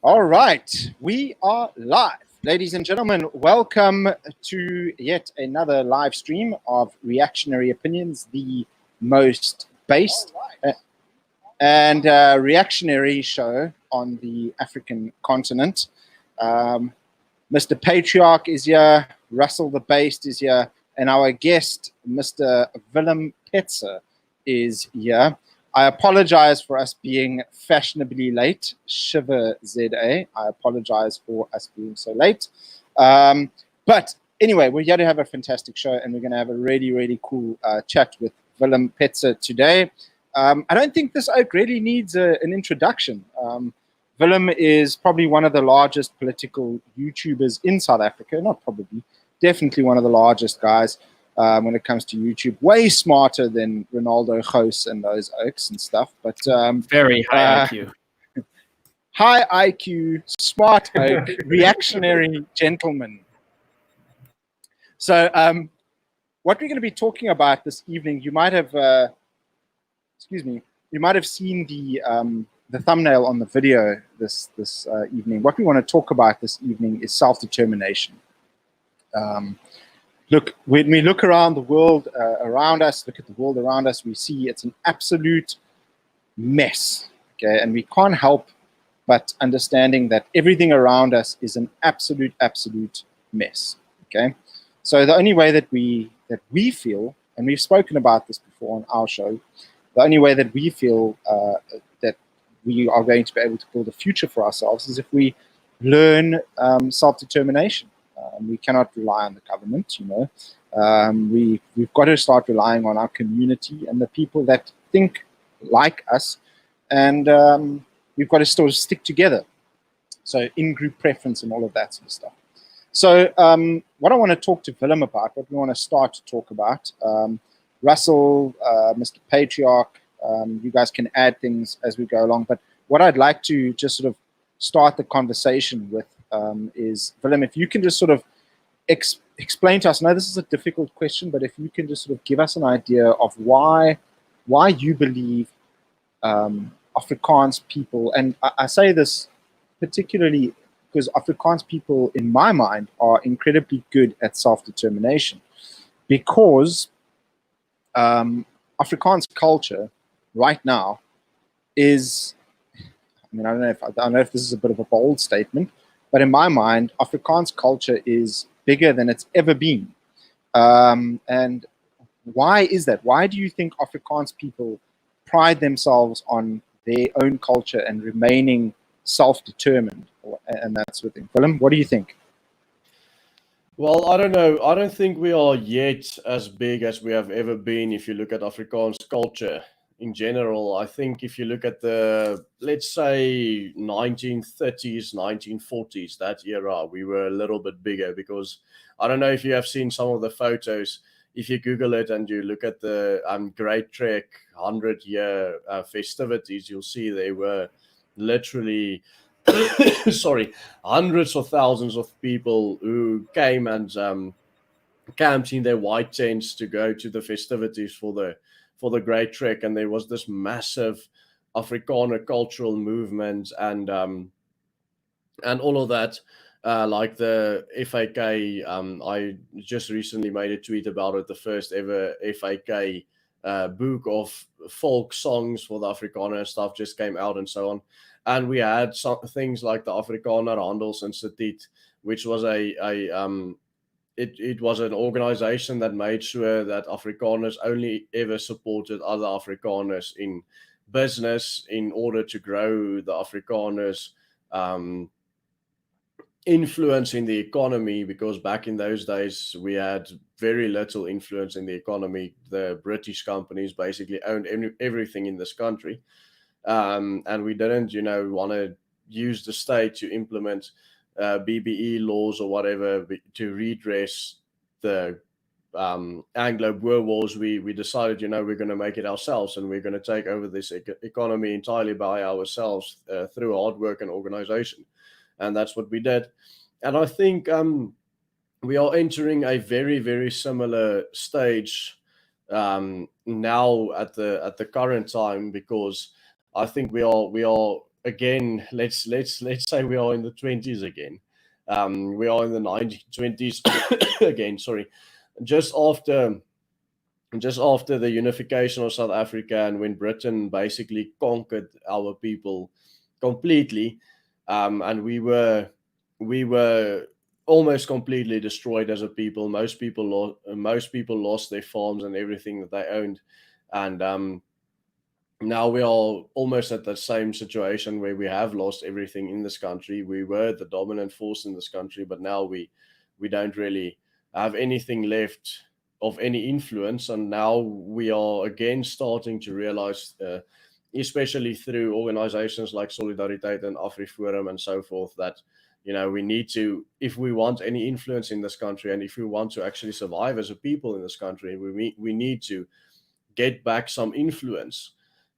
All right, we are live. Ladies and gentlemen, welcome to yet another live stream of Reactionary Opinions, the most based and reactionary show on the African continent. Mr. Patriarch is here, Russell the Based is here, and our guest, Mr. Willem Petzer, is here. I apologize for us being fashionably late, Shiver ZA. I apologize for us being so late. But anyway, we're here to have a fantastic show, and we're going to have a really, really cool chat with Willem Petzer today. I don't think this oak really needs an introduction. Willem is probably one of the largest political YouTubers in South Africa. Not probably, definitely one of the largest guys. When it comes to YouTube, way smarter than Ronaldo, Ghost, and those oaks and stuff. But very high IQ. High IQ, smart oak, reactionary gentleman. So what we're going to be talking about this evening, you might have, you might have seen the thumbnail on the video this evening. What we want to talk about this evening is self-determination. Look, when we look around the world around us, look at the world around us, we see it's an absolute mess, okay? And we can't help but understanding that everything around us is an absolute mess, okay? So the only way that we feel, and we've spoken about this before on our show, the only way that we feel that we are going to be able to build a future for ourselves is if we learn self-determination. We cannot rely on the government, you know. We've got to start relying on our community and the people that think like us, and we've got to sort of stick together. So in-group preference and all of that sort of stuff. So what I want to talk to Willem about, what we want to start to talk about, Russell, Mr. Patriarch, you guys can add things as we go along, but what I'd like to just sort of start the conversation with is, Willem, if you can just sort of explain to us, I know this is a difficult question, but if you can just sort of give us an idea of why you believe Afrikaans people, and I say this particularly because Afrikaans people, in my mind, are incredibly good at self-determination, because Afrikaans culture right now is, I mean, I don't know if this is a bit of a bold statement, but in my mind, Afrikaans culture is bigger than it's ever been. And why is that? Why do you think Afrikaans people pride themselves on their own culture and remaining self-determined and that sort of thing? Willem, what do you think? Well, I don't know. I don't think we are yet as big as we have ever been if you look at Afrikaans culture. In general, I think if you look at the, let's say, 1930s, 1940s, that era, we were a little bit bigger, because I don't know if you have seen some of the photos. If you Google it and you look at the Great Trek 100-year festivities, you'll see they were literally, sorry, hundreds of thousands of people who came and camped in their white tents to go to the festivities for the Great Trek, and there was this massive Afrikaner cultural movement and all of that, like the FAK. I just recently made a tweet about it. The first ever FAK book of folk songs for the Afrikaner stuff just came out, and so on. And we had some things like the Afrikaner Handelsinstituut, which was it was an organization that made sure that Afrikaners only ever supported other Afrikaners in business in order to grow the Afrikaners' influence in the economy, because back in those days we had very little influence in the economy. The British companies basically owned everything in this country, and we didn't, want to use the state to implement BBE laws or whatever to redress the Anglo-Boer wars. We decided, we're going to make it ourselves, and we're going to take over this economy entirely by ourselves through hard work and organization. And that's what we did. And I think we are entering a very, very similar stage now at the current time, because I think we are again, let's say we are in the 20s again. We are in the 1920s again. Sorry, just after the unification of South Africa, and when Britain basically conquered our people completely, and we were almost completely destroyed as a people. Most people lost their farms and everything that they owned, and now we are almost at the same situation where we have lost everything in this country. We were the dominant force in this country, but now we don't really have anything left of any influence. And now we are again starting to realize, especially through organizations like Solidariteit and AfriForum and so forth, that we need to, if we want any influence in this country, and if we want to actually survive as a people in this country, we need to get back some influence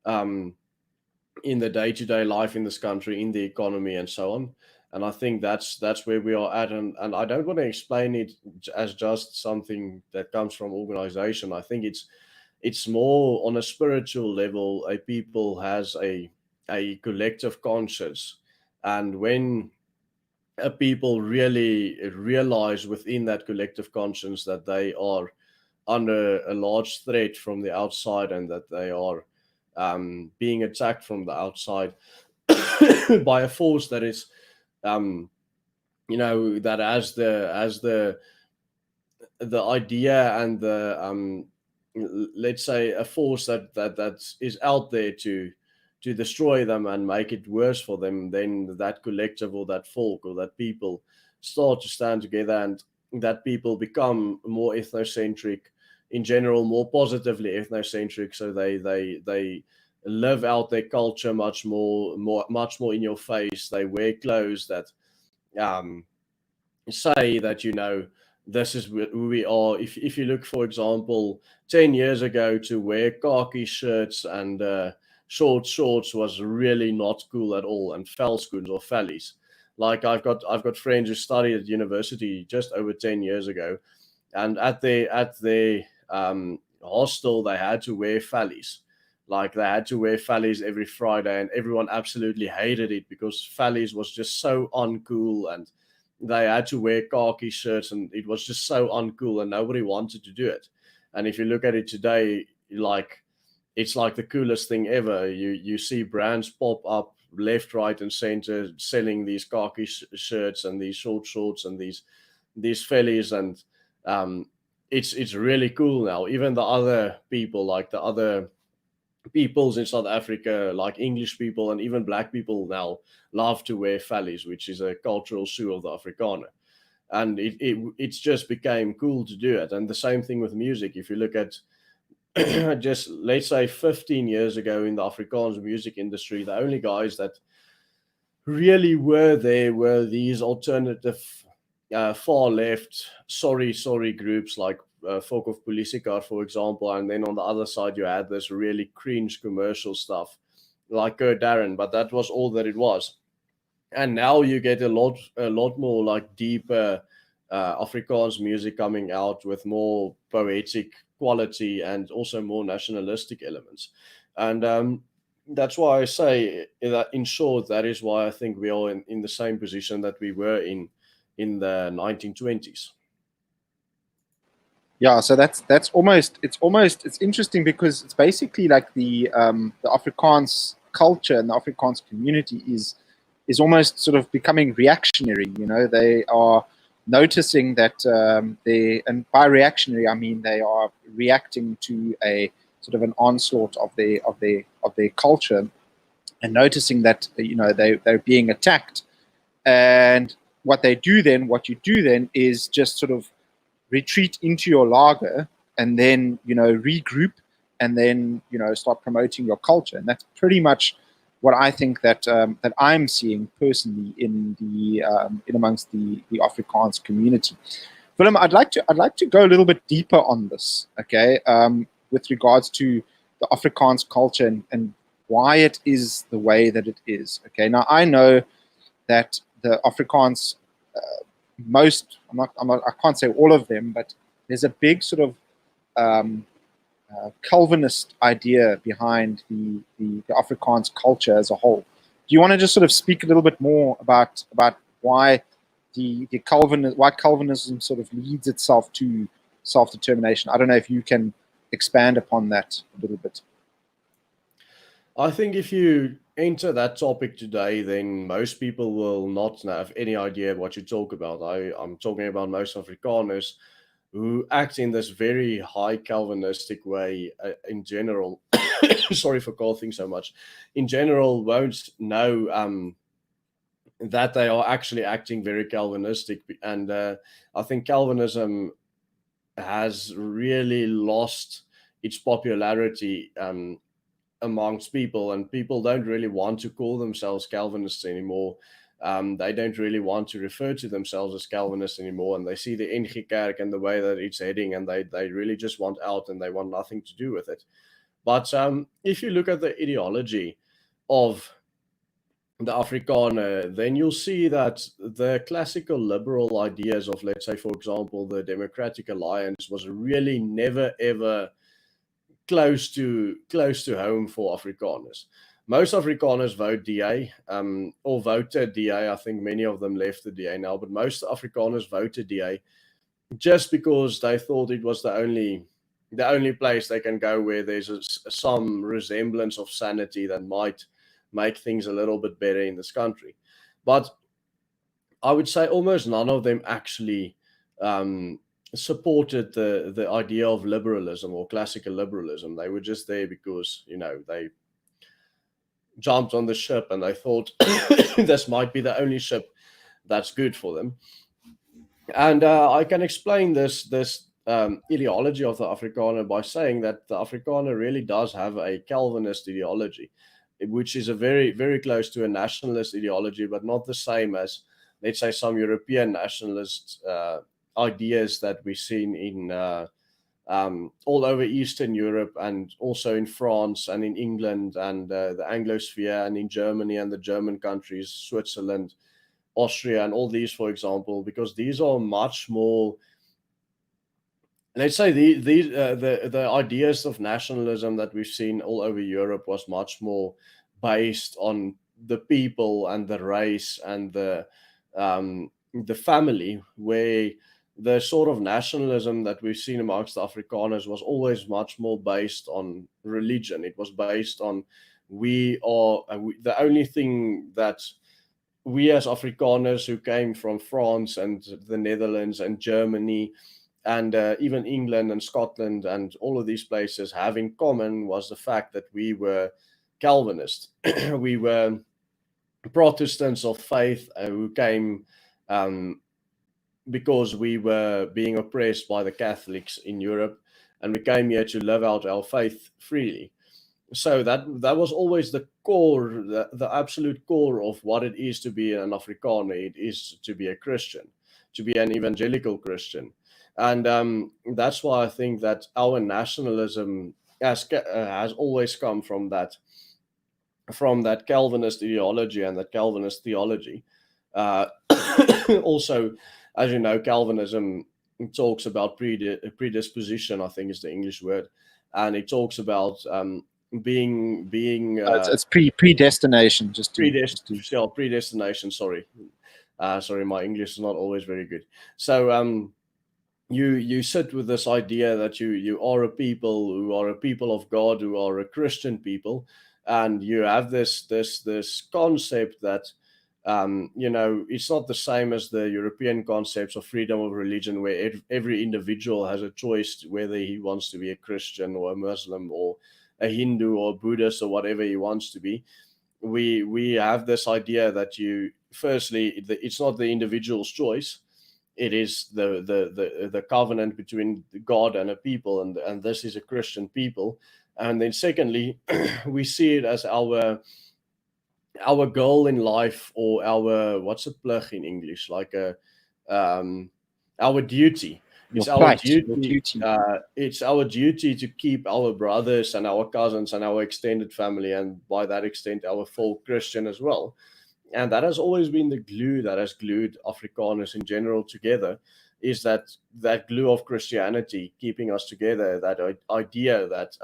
in the day-to-day life in this country, in the economy, and so on. And I think that's where we are at. And I don't want to explain it as just something that comes from organization. I think it's more on a spiritual level. A people has a collective conscience, and when a people really realize within that collective conscience that they are under a large threat from the outside, and that they are being attacked from the outside by a force that is, that has the idea and the let's say a force that is out there to destroy them and make it worse for them, then that collective or that folk or that people start to stand together, and that people become more ethnocentric in general, more positively ethnocentric. So they live out their culture much more in your face. They wear clothes that say that this is who we are. If you look, for example, 10 years ago, to wear khaki shirts and short shorts was really not cool at all, and veldskoens or vellies. Like I've got friends who studied at university just over 10 years ago, and at their hostel they had to wear vellies. Like they had to wear vellies every Friday, and everyone absolutely hated it because vellies was just so uncool, and they had to wear khaki shirts, and it was just so uncool, and nobody wanted to do it. And if you look at it today, it's like the coolest thing ever. You see brands pop up left, right, and center selling these khaki shirts and these short shorts and these fellies, and it's really cool now. Even the other people, like the other peoples in South Africa, like English people and even black people, now love to wear vellies, which is a cultural shoe of the Afrikaner. And it's just became cool to do it. And the same thing with music. If you look at just let's say 15 years ago in the Afrikaans music industry, the only guys that really were there were these alternative far left sorry groups like Folk of Polisikar, for example. And then on the other side you had this really cringe commercial stuff like Darren, but that was all that it was. And now you get a lot more like deeper Afrikaans music coming out with more poetic quality and also more nationalistic elements. And that's why I say that, in short, that is why I think we are in the same position that we were in the 1920s. Yeah, so it's interesting because it's basically like the Afrikaans culture and the Afrikaans community is almost sort of becoming reactionary. They are noticing that and by reactionary I mean they are reacting to a sort of an onslaught of their culture, and noticing that they're being attacked. And what you do then is just sort of retreat into your lager, and then regroup, and then start promoting your culture. And that's pretty much what I think that I'm seeing personally in amongst the Afrikaans community. Willem, I'd like to go a little bit deeper on this, okay, with regards to the Afrikaans culture and why it is the way that it is. Okay, now I know that the Afrikaans, I can't say all of them, but there's a big sort of Calvinist idea behind the Afrikaans culture as a whole. do you want to just sort of speak a little bit more about why why Calvinism sort of leads itself to self-determination? I don't know if you can expand upon that a little bit. I think if you enter that topic today, then most people will not have any idea what you talk about. I'm talking about most Afrikaners who act in this very high Calvinistic way in general. Sorry for coughing so much. In general, won't know that they are actually acting very Calvinistic. And I think Calvinism has really lost its popularity amongst people, and people don't really want to call themselves Calvinists anymore. They don't really want to refer to themselves as Calvinists anymore, and they see the NG Kerk and the way that it's heading, and they really just want out and they want nothing to do with it. But if you look at the ideology of the Afrikaner, then you'll see that the classical liberal ideas of, let's say, for example, the Democratic Alliance was really never ever close to home for Afrikaners. Most Afrikaners vote DA or voted DA. I think many of them left the DA now, but most Afrikaners voted DA just because they thought it was the only place they can go where there's some resemblance of sanity that might make things a little bit better in this country. But I would say almost none of them actually supported the idea of liberalism or classical liberalism. They were just there because, they jumped on the ship and they thought this might be the only ship that's good for them. And I can explain this ideology of the Afrikaner by saying that the Afrikaner really does have a Calvinist ideology, which is a very, very close to a nationalist ideology, but not the same as, let's say, some European nationalist ideas that we've seen in all over Eastern Europe, and also in France and in England and the Anglosphere, and in Germany and the German countries, Switzerland, Austria, and all these, for example, because these are much more, let's say, the ideas of nationalism that we've seen all over Europe was much more based on the people and the race and the family, where the sort of nationalism that we've seen amongst the Afrikaners was always much more based on religion. It was based on the only thing that we as Afrikaners who came from France and the Netherlands and Germany and even England and Scotland and all of these places have in common was the fact that we were Calvinist. We were Protestants of faith who came because we were being oppressed by the Catholics in Europe, and we came here to live out our faith freely. So that was always the core, the absolute core of what it is to be an Afrikaner. It is to be a Christian, to be an evangelical Christian. And that's why I think that our nationalism has always come from that Calvinist ideology and that Calvinist theology. Also, as you know, Calvinism talks about predisposition, I think is the English word, and it talks about being it's predestination. Predestination. Sorry, my English is not always very good. So you sit with this idea that you are a people who are a people of God, who are a Christian people, and you have this concept that it's not the same as the European concepts of freedom of religion, where every individual has a choice whether he wants to be a Christian or a Muslim or a Hindu or a Buddhist or whatever he wants to be. We have this idea that it's not the individual's choice. It is the covenant between God and a people, and this is a Christian people. And then secondly, we see it as our goal in life, or our, what's a plig in English, like our duty. It's our duty. It's our duty to keep our brothers and our cousins and our extended family, and by that extent our full Christian as well. And that has always been the glue that has glued Afrikaners in general together, is that glue of Christianity keeping us together, that idea that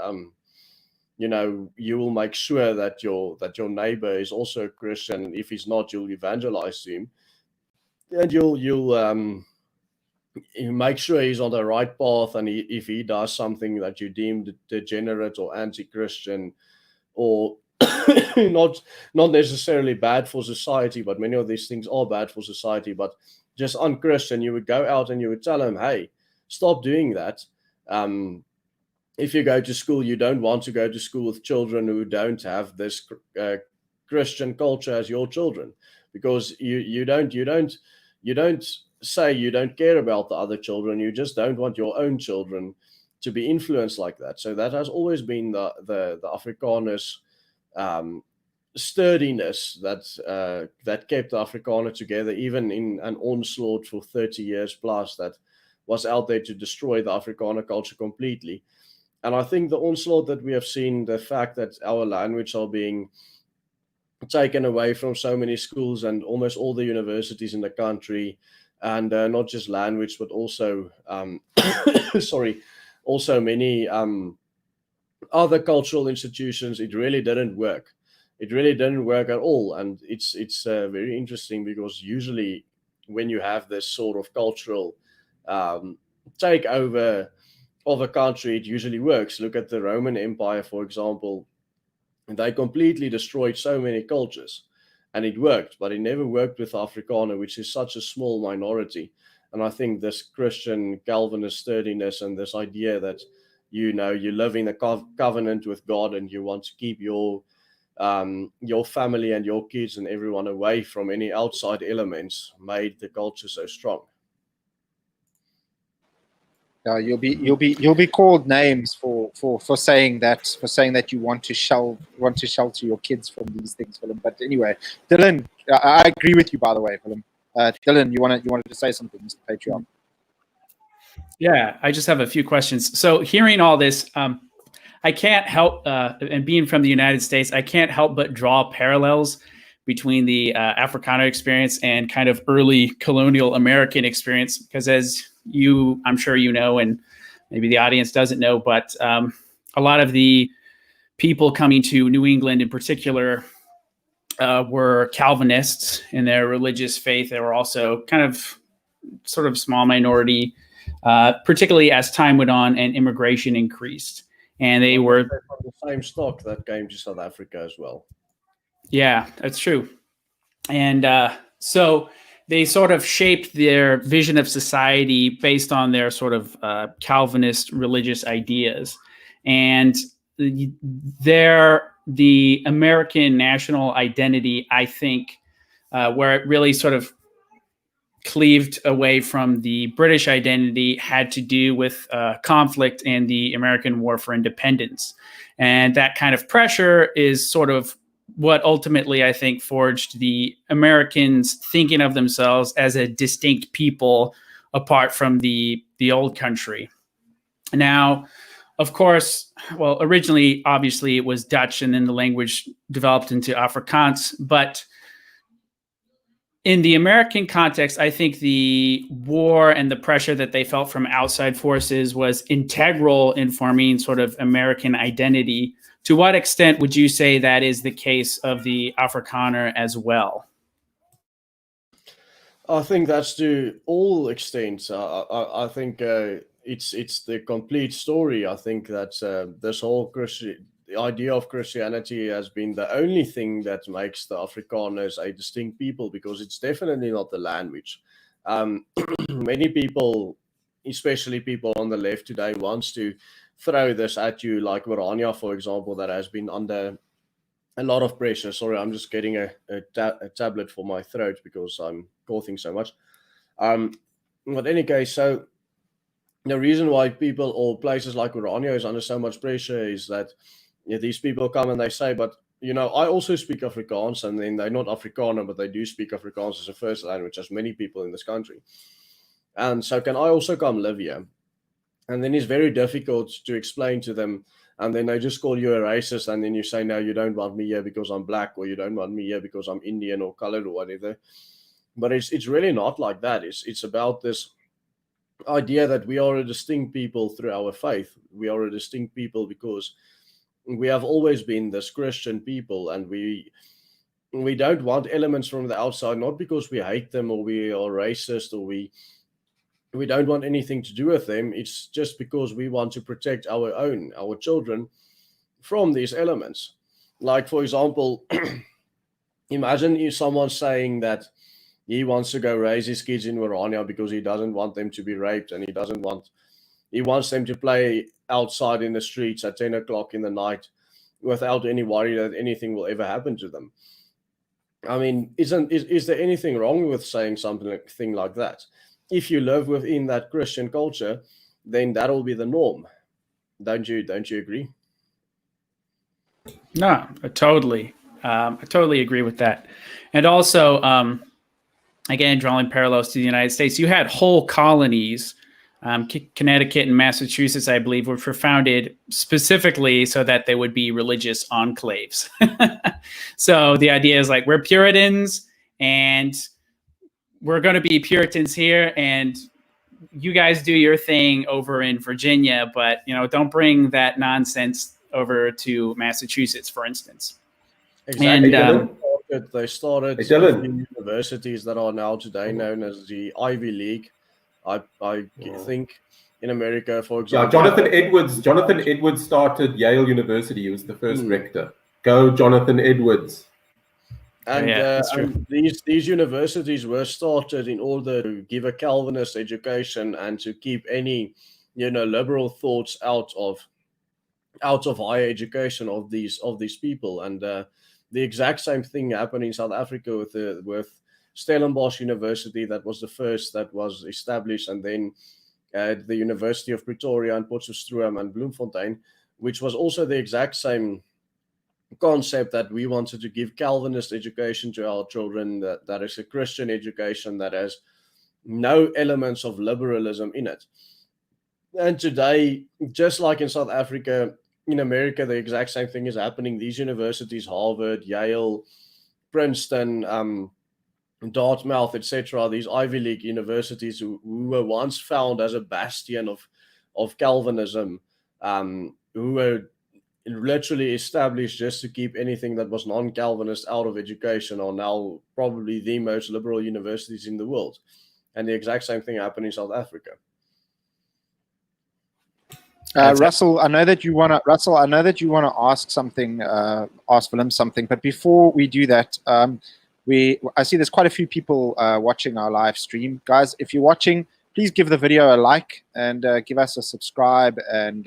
you will make sure that your neighbor is also a Christian. If he's not, you'll evangelize to him, and you make sure he's on the right path. And if he does something that you deem degenerate or anti-Christian, or not necessarily bad for society, but many of these things are bad for society, but just unchristian, you would go out and you would tell him, hey, stop doing that. If you go to school, you don't want to go to school with children who don't have this Christian culture as your children, because you don't say you don't care about the other children. You just don't want your own children to be influenced like that. So that has always been the Afrikaners sturdiness that kept the Afrikaner together, even in an onslaught for 30 years plus that was out there to destroy the Afrikaner culture completely. And I think the onslaught that we have seen, the fact that our language are being taken away from so many schools and almost all the universities in the country, and not just language, but also, also many other cultural institutions, it really didn't work. It really didn't work at all. And it's very interesting, because usually when you have this sort of cultural takeover of a country, it usually works. Look at the Roman Empire, for example. They completely destroyed so many cultures, and it worked, but it never worked with Afrikaner, which is such a small minority. And I think this Christian Calvinist sturdiness and this idea that you live in a covenant with God, and you want to keep your family and your kids and everyone away from any outside elements, made the culture so strong. You'll be called names for saying that you want to shelter your kids from these things, Willem. But anyway, Dylan, I agree with you, by the way, Willem. Dylan, you wanted to say something, Mr. Patreon? Yeah, I just have a few questions. So hearing all this, I can't help, and being from the United States, I can't help but draw parallels between the Afrikaner experience and kind of early colonial American experience, because as I'm sure you know, and maybe the audience doesn't know, but a lot of the people coming to New England in particular were Calvinists in their religious faith. They were also kind of sort of small minority, particularly as time went on and immigration increased. And they were from the same stock that came to South Africa as well. Yeah, that's true. And so they sort of shaped their vision of society based on their sort of Calvinist religious ideas. And the American national identity, I think, where it really sort of cleaved away from the British identity, had to do with conflict and the American War for Independence. And that kind of pressure is sort of what ultimately, I think, forged the Americans thinking of themselves as a distinct people apart from the old country. Now, of course, well, originally, obviously, it was Dutch, and then the language developed into Afrikaans. But in the American context, I think the war and the pressure that they felt from outside forces was integral in forming sort of American identity. To what extent would you say that is the case of the Afrikaner as well? I think that's to all extents. I think it's the complete story. I think that this whole the idea of Christianity has been the only thing that makes the Afrikaners a distinct people, because it's definitely not the language. Many people, especially people on the left today, wants to throw this at you, like Warania, for example, that has been under a lot of pressure. Sorry, I'm just getting a tablet for my throat because I'm coughing so much. But any case, so the reason why people or places like Warania is under so much pressure is that these people come and they say, but I also speak Afrikaans, and then they're not Afrikaner, but they do speak Afrikaans as a first language, as many people in this country. And so can I also come live here? And then it's very difficult to explain to them. And then they just call you a racist. And then you say, no, you don't want me here because I'm black, or you don't want me here because I'm Indian or colored or whatever. But it's really not like that. It's about this idea that we are a distinct people through our faith. We are a distinct people because we have always been this Christian people, and we don't want elements from the outside, not because we hate them or we are racist or we don't want anything to do with them. It's just because we want to protect our children from these elements. Like, for example, imagine if someone's saying that he wants to go raise his kids in Orania because he doesn't want them to be raped, and he wants them to play outside in the streets at 10 o'clock in the night without any worry that anything will ever happen to them. I mean, is there anything wrong with saying something like that? If you live within that Christian culture, then that'll be the norm. Don't you agree? No, I totally agree with that. And also, again, drawing parallels to the United States, you had whole colonies, Connecticut and Massachusetts, I believe, were founded specifically so that they would be religious enclaves. So the idea is like, we're Puritans and we're going to be Puritans here, and you guys do your thing over in Virginia, but don't bring that nonsense over to Massachusetts, for instance. Exactly. And they started universities that are now today known as the Ivy League. I think in America, for example. Yeah, Jonathan Edwards started Yale University. He was the first rector. Go, Jonathan Edwards. And, and these universities were started in order to give a Calvinist education and to keep any liberal thoughts out of higher education of these people. And the exact same thing happened in South Africa with Stellenbosch University. That was the first that was established, and then the University of Pretoria and Potchefstroom and Bloemfontein, which was also the exact same concept, that we wanted to give Calvinist education to our children, that is a Christian education that has no elements of liberalism in it. And today, just like in South Africa, in America, the exact same thing is happening. These universities, Harvard, Yale, Princeton, Dartmouth, etc., these Ivy League universities who were once found as a bastion of Calvinism, who were literally established just to keep anything that was non-Calvinist out of education, are now probably the most liberal universities in the world. And the exact same thing happened in South Africa. Russell, I know that you want to ask something, ask Willem something, but before we do that, I see there's quite a few people watching our live stream. Guys, if you're watching, please give the video a like and give us a subscribe and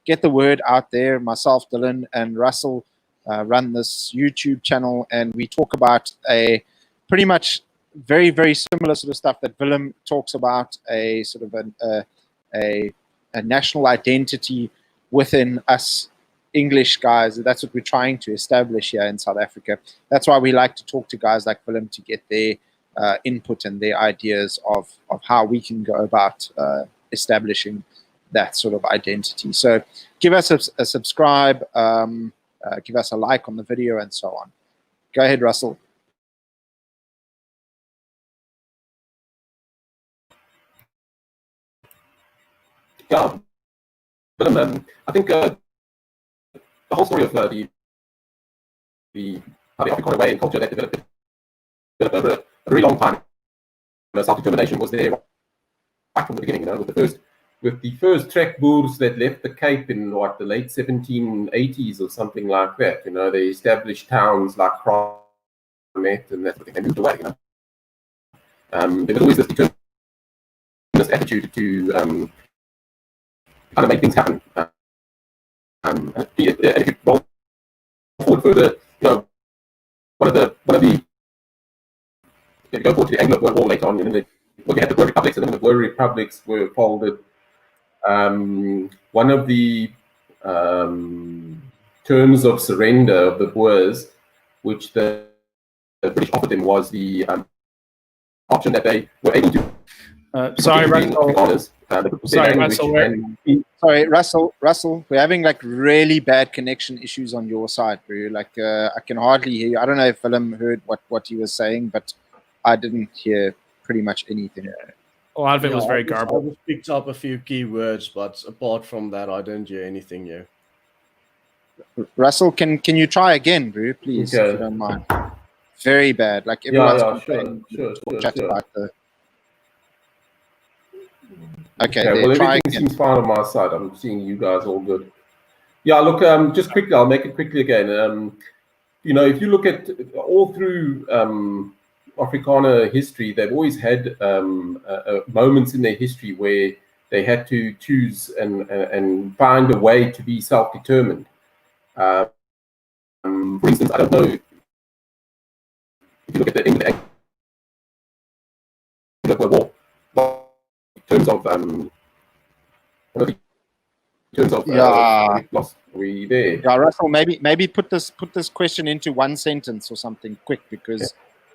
get the word out there. Myself, Dylan, and Russell run this YouTube channel, and we talk about a pretty much very, very similar sort of stuff that Willem talks about, a sort of a national identity within us English guys. That's what we're trying to establish here in South Africa. That's why we like to talk to guys like Willem to get their input and their ideas of how we can go about establishing that sort of identity. So give us a subscribe, give us a like on the video, and so on. Go ahead, Russell. Yeah, but I think the whole story of how the Afrikaner way and culture that developed over a very long time, self-determination was there right from the beginning. With the first trek Boers that left the Cape in the late 1780s or something like that. They established towns like Kramet and that sort of thing. They moved away. There was always this determinist attitude to kind of make things happen. If you roll forward further, one of the if you go forward to the Anglo-Boer War later on, you had the Boer republics, and then the Boer republics were folded. One of the terms of surrender of the Boers, which the British offered them, was the option that they were able to. Sorry, Russell. We're having like really bad connection issues on your side, bro. Like I can hardly hear you. I don't know if Willem heard what he was saying, but I didn't hear pretty much anything. A lot of it was very garbled. I just picked up a few key words, but apart from that, I didn't hear anything here. Russell, can you try again, bro, please, if Okay. you don't mind? Very bad. Like Yeah, everyone's yeah, complaining. sure. Chat about the. Okay, Okay, there, well, try everything again. seems fine on my side. I'm seeing you guys all good. Yeah, look, just quickly, I'll make it quickly again. You know, if you look at all through Afrikaner history, they've always had moments in their history where they had to choose and find a way to be self-determined. For instance, I don't know if you look at the English War, in terms of Yeah. we've lost. Are we there? Yeah, Russell, maybe put this question into one sentence or something quick, because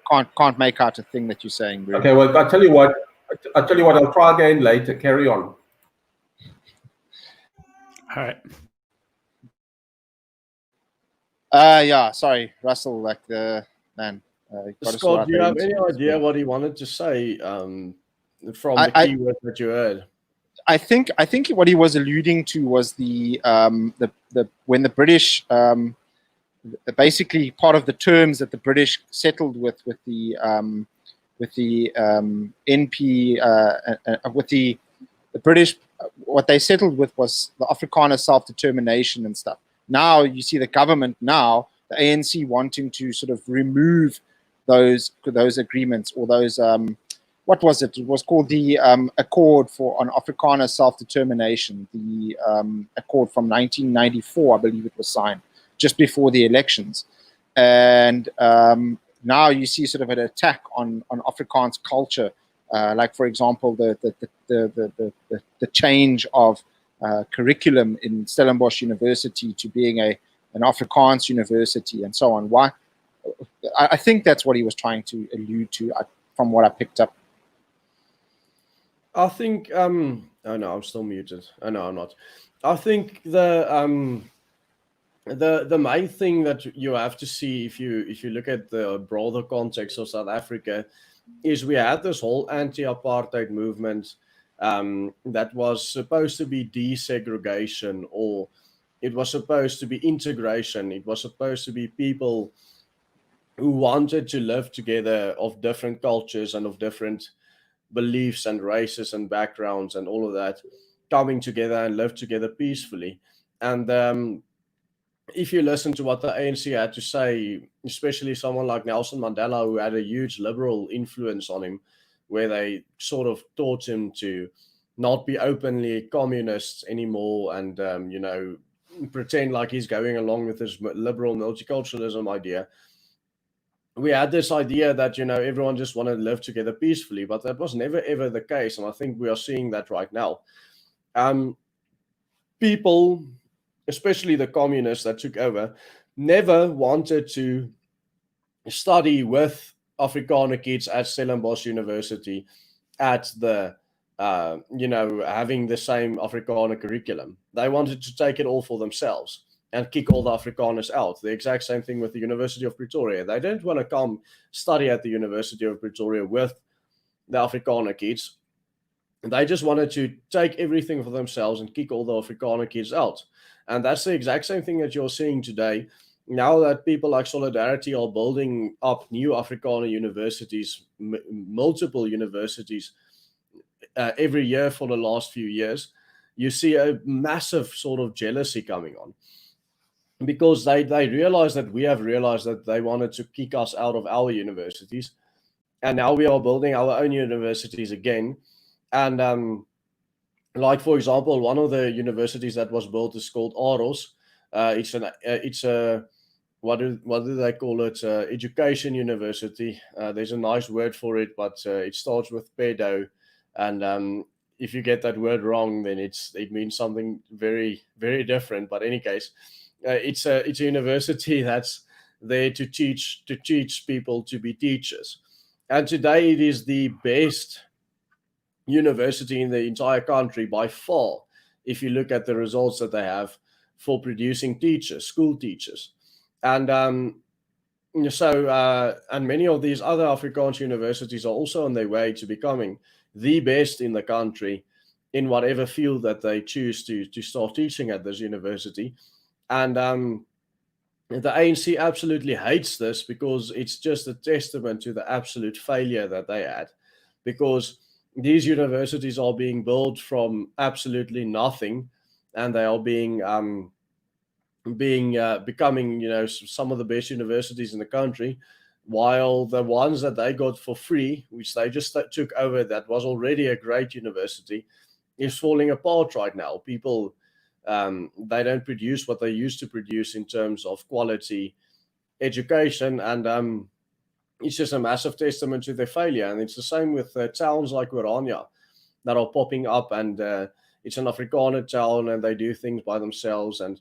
can't make out a thing that you're saying, bro. Okay, well, I'll tell you what. I'll try again later. Carry on. All right. Yeah, sorry, Russell, like the man. Got us Scott, right do you there have any into- idea what he wanted to say from I- the keyword that you heard? I think what he was alluding to was the when the British basically part of the terms that the British settled with the NP with the British, what they settled with was the Afrikaner self-determination and stuff. Now you see the government now, the ANC, wanting to sort of remove those agreements, or those what was it? It was called the Accord on Afrikaner self-determination, the Accord from 1994, I believe it was signed just before the elections. And now you see sort of an attack on Afrikaans culture, like, for example, the change of curriculum in Stellenbosch University to being an Afrikaans university, and so on. Why? I think that's what he was trying to allude to, from what I picked up. I think oh no, I'm still muted. Oh no, I'm not. I think the main thing that you have to see if you look at the broader context of South Africa is we had this whole anti-apartheid movement that was supposed to be desegregation, or it was supposed to be integration. It was supposed to be people who wanted to live together, of different cultures and of different beliefs and races and backgrounds and all of that, coming together and live together peacefully. And if you listen to what the ANC had to say, especially someone like Nelson Mandela, who had a huge liberal influence on him, where they sort of taught him to not be openly communist anymore, and pretend like he's going along with this liberal multiculturalism idea. We had this idea that everyone just wanted to live together peacefully, but that was never ever the case, and I think we are seeing that right now. People, especially the communists that took over, never wanted to study with Afrikaner kids at Stellenbosch University at the having the same Afrikaner curriculum. They wanted to take it all for themselves and kick all the Afrikaners out. The exact same thing with the University of Pretoria. They didn't want to come study at the University of Pretoria with the Afrikaner kids. They just wanted to take everything for themselves and kick all the Afrikaner kids out. And that's the exact same thing that you're seeing today. Now that people like Solidarity are building up new Afrikaner universities, multiple universities every year for the last few years, you see a massive sort of jealousy coming on, because they realize that we have realized that they wanted to kick us out of our universities, and now we are building our own universities again. And like, for example, one of the universities that was built is called Aros. It's a what do they call it? Education university. There's a nice word for it, but it starts with pedo, and if you get that word wrong, then it means something very, very different. But in any case, it's a university that's there to teach people to be teachers. And today it is the best university in the entire country by far, if you look at the results that they have for producing teachers, school teachers. And and many of these other Afrikaans universities are also on their way to becoming the best in the country in whatever field that they choose to start teaching at this university. And the ANC absolutely hates this because it's just a testament to the absolute failure that they had. Because these universities are being built from absolutely nothing, and they are becoming, some of the best universities in the country, while the ones that they got for free, which they just took over, that was already a great university, is falling apart right now. People, they don't produce what they used to produce in terms of quality education, and it's just a massive testament to their failure. And it's the same with towns like Orania that are popping up, and it's an Afrikaner town, and they do things by themselves, and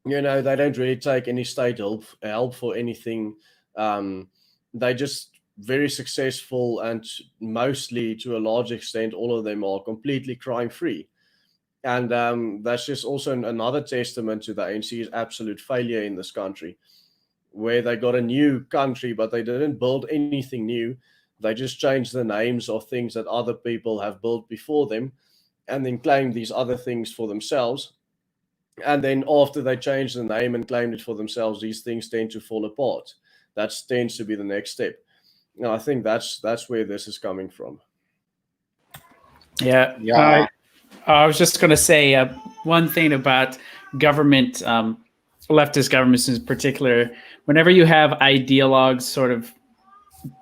they don't really take any state help for anything. They just very successful, and mostly, to a large extent, all of them are completely crime free. And that's just also another testament to the ANC's absolute failure in this country, where they got a new country, but they didn't build anything new. They just changed the names of things that other people have built before them, and then claimed these other things for themselves. And then after they changed the name and claimed it for themselves, these things tend to fall apart. That tends to be the next step. Now, I think that's where this is coming from. Yeah. Yeah. I was just going to say one thing about government, leftist governments in particular. Whenever you have ideologues, sort of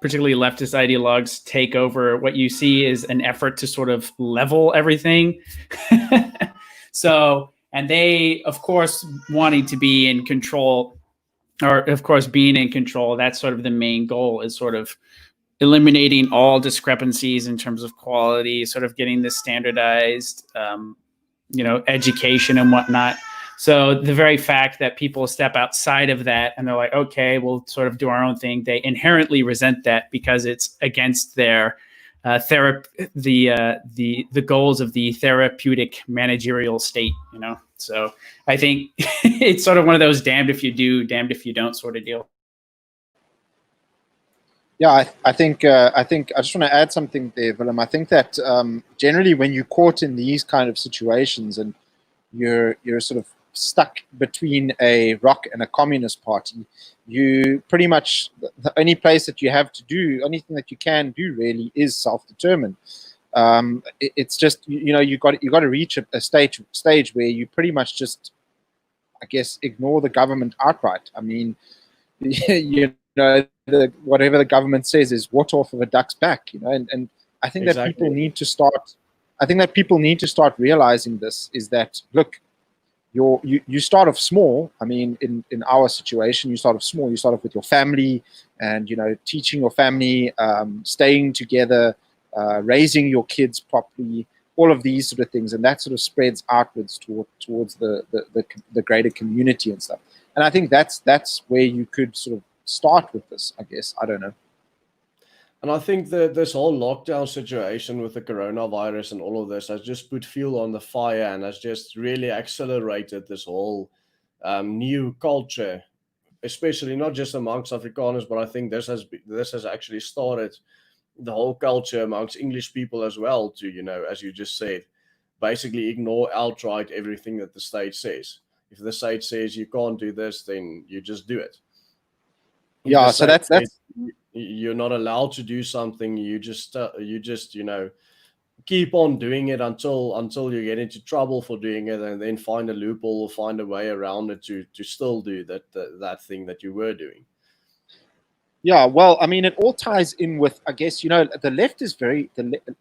particularly leftist ideologues, take over, what you see is an effort to sort of level everything. So, and they, of course, wanting to be in control, or of course being in control, that's sort of the main goal, is sort of eliminating all discrepancies in terms of quality, sort of getting this standardized, education and whatnot. So the very fact that people step outside of that and they're like, okay, we'll sort of do our own thing, they inherently resent that because it's against their the goals of the therapeutic managerial state, So I think it's sort of one of those damned if you do, damned if you don't sort of deal. Yeah, I think I just want to add something there, Willem. I think that generally when you're caught in these kind of situations and you're sort of stuck between a rock and a communist party, you pretty much, the only place that you have to do, anything that you can do really, is self-determine. It's just, you got to reach a stage where you pretty much just, I guess, ignore the government outright. I mean, whatever the government says is water off of a duck's back, and I think Exactly. that people need to start. I think that people need to start realizing this, is that, look, you start off small. I mean, in our situation, you start off small. You start off with your family, and teaching your family, staying together, raising your kids properly, all of these sort of things, and that sort of spreads outwards towards the greater community and stuff. And I think that's where you could sort of start with this, I guess. I don't know. And I think that this whole lockdown situation with the coronavirus and all of this has just put fuel on the fire, and has just really accelerated this whole new culture, especially not just amongst Afrikaners, but I think this has actually started the whole culture amongst English people as well, to, as you just said, basically ignore outright everything that the state says. If the state says you can't do this, then you just do it. Yeah, so that's you're not allowed to do something. You just keep on doing it until you get into trouble for doing it, and then find a loophole or find a way around it to still do that thing that you were doing. Yeah, well, I mean, it all ties in with, I guess, the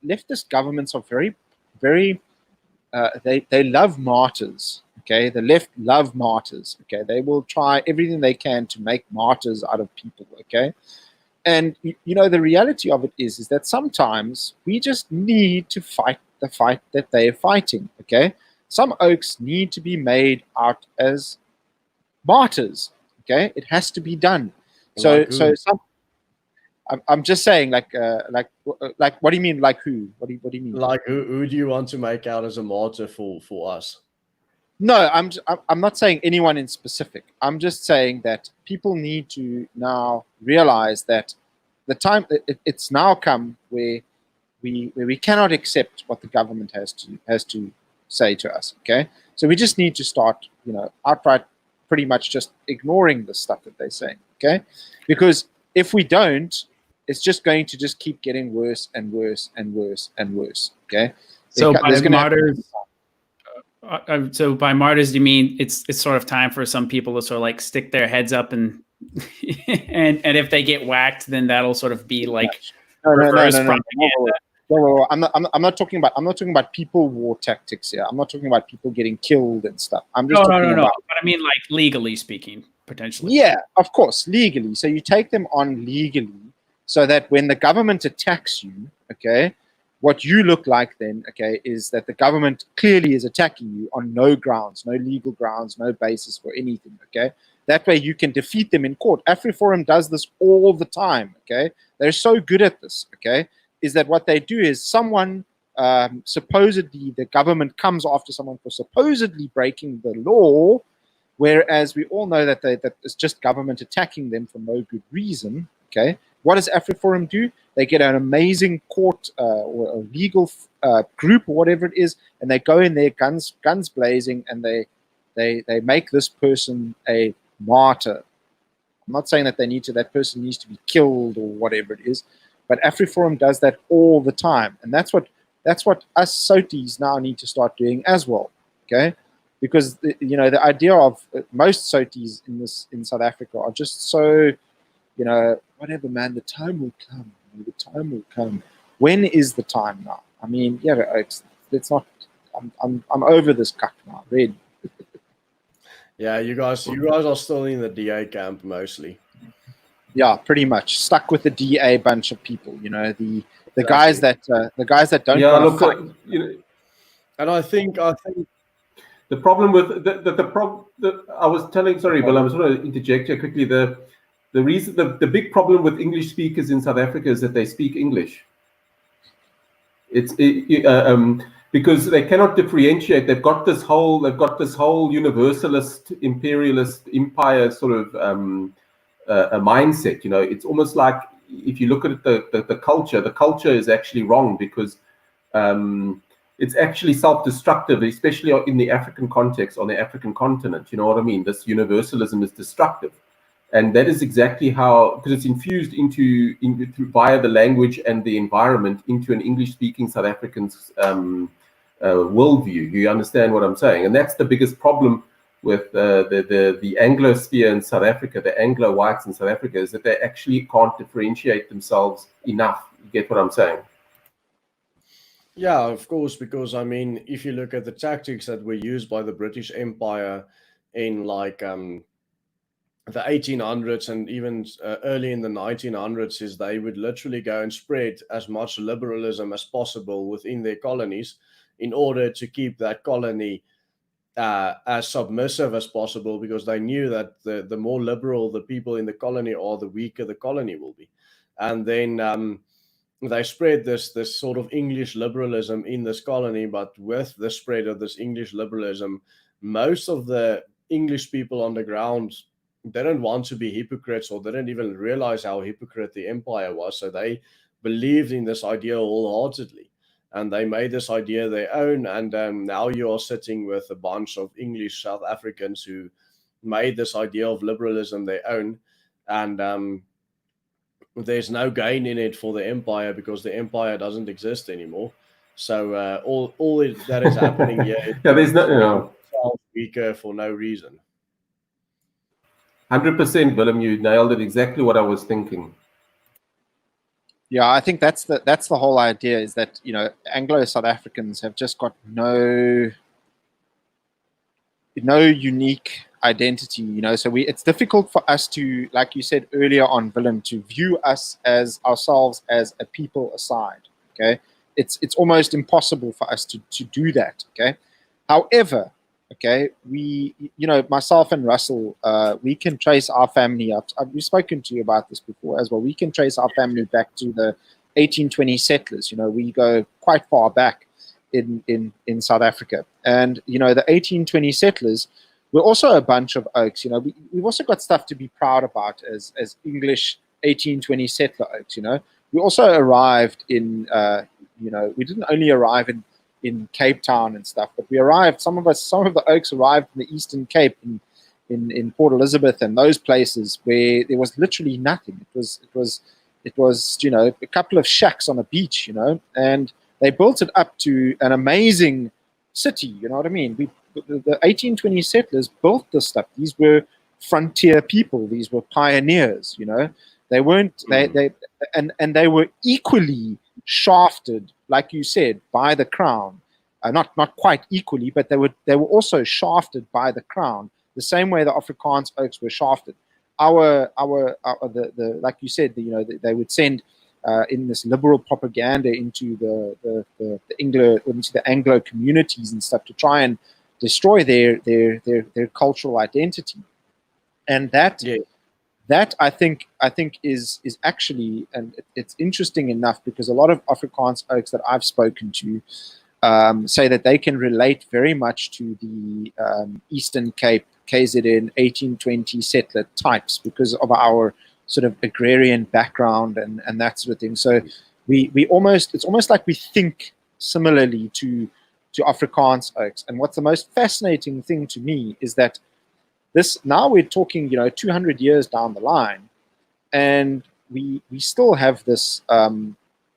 leftist governments are very, very, they love martyrs. Okay, the left love martyrs. Okay, they will try everything they can to make martyrs out of people. Okay, and the reality of it is that sometimes we just need to fight the fight that they're fighting. Okay, some oaks need to be made out as martyrs. Okay, it has to be done. So I'm just saying, like, what do you mean? Like who? What do you mean? Like who do you want to make out as a martyr for us? No, I'm not saying anyone in specific. I'm just saying that people need to now realize that the time it's now come where we cannot accept what the government has to say to us. Okay, So we just need to start, you know, outright pretty much just ignoring the stuff that they're saying, okay? Because if we don't, it's just going to just keep getting worse and worse and worse and worse, okay? So There's by gonna martyrs, so by martyrs, do you mean it's sort of time for some people to sort of like stick their heads up and and if they get whacked, then that'll sort of be like reverse propaganda. No, I'm not talking about people war tactics here. I'm not talking about people getting killed and stuff. I'm just talking about. But I mean, like legally speaking, potentially. Yeah, of course, legally. So you take them on legally, so that when the government attacks you, okay, what you look like then, okay, is that the government clearly is attacking you on no grounds, no legal grounds, no basis for anything, okay? That way you can defeat them in court. AfriForum does this all the time, okay? They're so good at this, okay? Is that what they do is someone, supposedly the government comes after someone for supposedly breaking the law, whereas we all know that that it's just government attacking them for no good reason, okay? What does AfriForum do? They get an amazing court or a legal group or whatever it is, and they go in there guns blazing, and they make this person a martyr. I'm not saying that that person needs to be killed or whatever it is, but AfriForum does that all the time, and that's what us Sotis now need to start doing as well, okay? Because you know, the idea of most Sotis in South Africa are just so, you know, whatever, man, the time will come. The time will come. When is the time now? I mean, yeah, it's not. I'm over this cuck now, really. Yeah, you guys are still in the DA camp mostly. Yeah, pretty much stuck with the DA bunch of people. You know, the guys that don't. Yeah, look, fight. you know, and I think the problem with I was telling, sorry, Bill, I was going to interject here quickly. The reason, the big problem with English speakers in South Africa is that they speak English. Because they cannot differentiate. They've got this whole universalist, imperialist empire sort of a mindset. You know, it's almost like if you look at the culture is actually wrong, because it's actually self-destructive, especially in the African context, on the African continent. You know what I mean? This universalism is destructive. And that is exactly how, because it's infused via the language and the environment into an English-speaking South African's worldview. You understand what I'm saying? And that's the biggest problem with the Anglosphere in South Africa, the Anglo whites in South Africa, is that they actually can't differentiate themselves enough. You get what I'm saying? Yeah, of course, because I mean, if you look at the tactics that were used by the British Empire in like the 1800s and even early in the 1900s, is they would literally go and spread as much liberalism as possible within their colonies in order to keep that colony as submissive as possible, because they knew that the more liberal the people in the colony are, the weaker the colony will be. And then they spread this sort of English liberalism in this colony, but with the spread of this English liberalism, most of the English people on the ground didn't want to be hypocrites, or didn't even realize how hypocrite the empire was. So they believed in this idea wholeheartedly, and they made this idea their own. And now you are sitting with a bunch of English South Africans who made this idea of liberalism their own, and there's no gain in it for the empire, because the empire doesn't exist anymore. So all that is happening here, yeah, there's no, weaker for no reason. 100%, Willem, you nailed it. Exactly what I was thinking. Yeah, I think that's the whole idea, is that, you know, Anglo South Africans have just got no unique identity, you know. So it's difficult for us to, like you said earlier on, Willem, to view ourselves as a people aside. Okay, it's almost impossible for us to do that. Okay, however, okay, we, you know, myself and Russell, we can trace our family up. We've spoken to you about this before as well. We can trace our family back to the 1820 settlers. You know, we go quite far back in South Africa. And, you know, the 1820 settlers were also a bunch of oaks. You know, we've also got stuff to be proud about as English 1820 settler oaks. You know, we also arrived in, you know, we didn't only arrive in in Cape Town and stuff. But we arrived, some of the Oaks arrived in the Eastern Cape in Port Elizabeth and those places where there was literally nothing. It was a couple of shacks on a beach, and they built it up to an amazing city. You know what I mean? The 1820 settlers built this stuff. These were frontier people. These were pioneers. They weren't and they were equally shafted, like you said, by the crown. Not quite equally, but they were also shafted by the crown, the same way the Afrikaans Oaks were shafted. Like you said, they would send in this liberal propaganda into the Anglo communities and stuff to try and destroy their cultural identity, and that I think is actually, and it's interesting enough because a lot of Afrikaans Oaks that I've spoken to say that they can relate very much to the Eastern Cape, KZN 1820 settler types because of our sort of agrarian background and that sort of thing. So it's almost like we think similarly to Afrikaans Oaks. And what's the most fascinating thing to me is that now we're talking 200 years down the line, and we still have this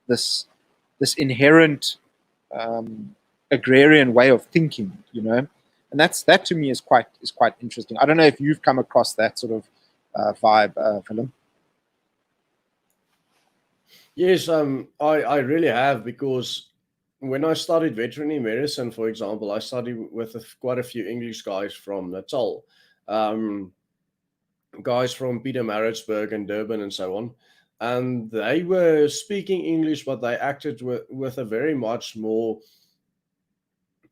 this inherent agrarian way of thinking, and that to me is quite interesting. I don't know if you've come across that sort of vibe, Willem. Yes, I really have, because when I studied veterinary medicine, for example, I studied with quite a few English guys from Natal, guys from Pietermaritzburg and Durban and so on, and they were speaking English, but they acted with a very much more,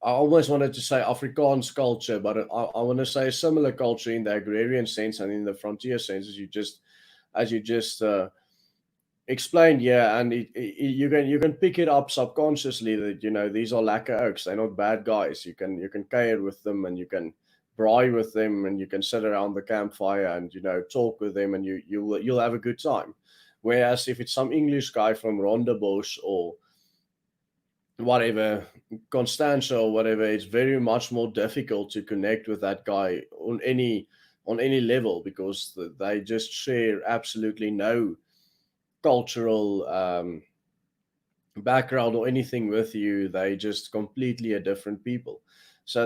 I almost wanted to say Afrikaans culture, but I want to say a similar culture in the agrarian sense and in the frontier sense, as you just explained. Yeah, and you can pick it up subconsciously that these are lekker oaks. They're not bad guys. You can care with them, and you can braai with them, and you can sit around the campfire and talk with them, and you'll have a good time. Whereas if it's some English guy from Rondebosch or whatever, Constantia or whatever, it's very much more difficult to connect with that guy on any level, because they just share absolutely no cultural background or anything with you. They just completely are different people. So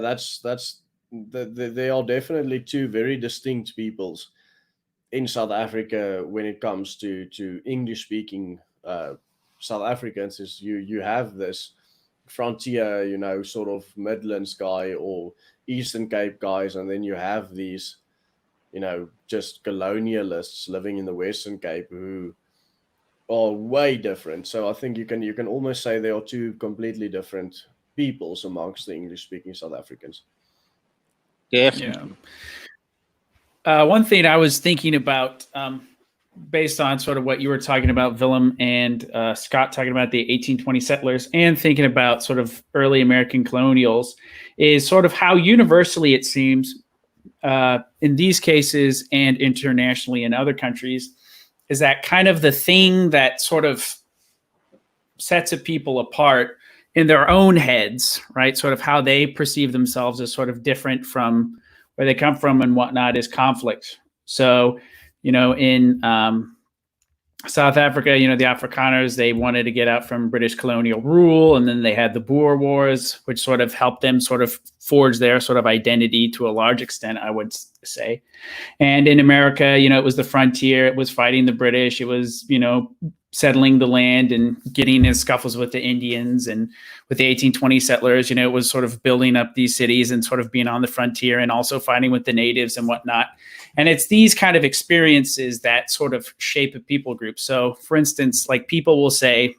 they are definitely two very distinct peoples in South Africa when it comes to English speaking South Africans. Is you have this frontier, sort of Midlands guy or Eastern Cape guys, and then you have these, just colonialists living in the Western Cape who are way different. So I think you can almost say there are two completely different peoples amongst the English-speaking South Africans. Definitely. One thing I was thinking about, based on sort of what you were talking about, Willem, and Scott talking about the 1820 settlers, and thinking about sort of early American colonials, is sort of how universally it seems in these cases and internationally in other countries, is that kind of the thing that sort of sets a people apart in their own heads, right? Sort of how they perceive themselves as sort of different from where they come from and whatnot, is conflict. So, in South Africa, the Afrikaners, they wanted to get out from British colonial rule, and then they had the Boer Wars, which sort of helped them sort of forge their sort of identity to a large extent, I would say. And in America, it was the frontier, it was fighting the British, it was, settling the land and getting in scuffles with the Indians, and with the 1820 settlers, it was sort of building up these cities and sort of being on the frontier and also fighting with the natives and whatnot. And it's these kind of experiences that sort of shape a people group. So for instance, like people will say